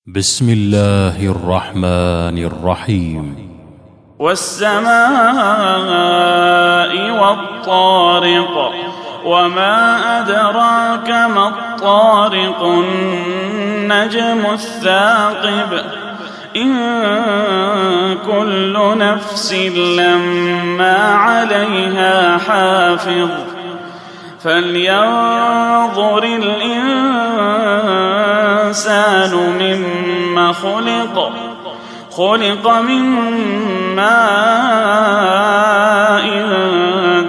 بسم الله الرحمن الرحيم. والسماء والطارق وما أدراك ما الطارق النجم الثاقب إن كل نفس لما عليها حافظ فلينظر الإنسان مما خلق من ماء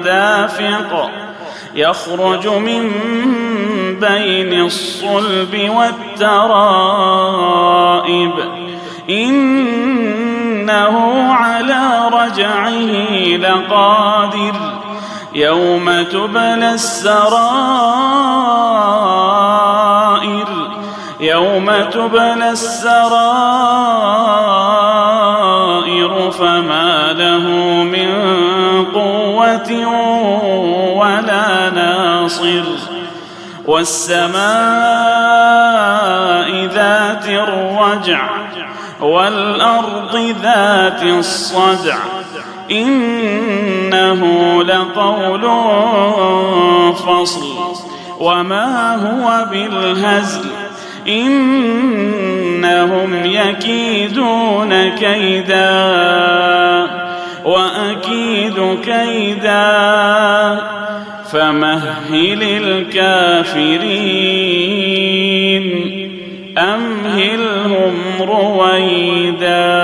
دافق يخرج من بين الصلب والترائب إنه على رجعه لقادر يوم تبلى السرائر فما له من قوة ولا ناصر والسماء ذات الرجع والأرض ذات الصدع إنه لقول فصل وما هو بالهزل إنهم يكيدون كيدا وأكيد كيدا فمهل الكافرين أمهلهم رويدا.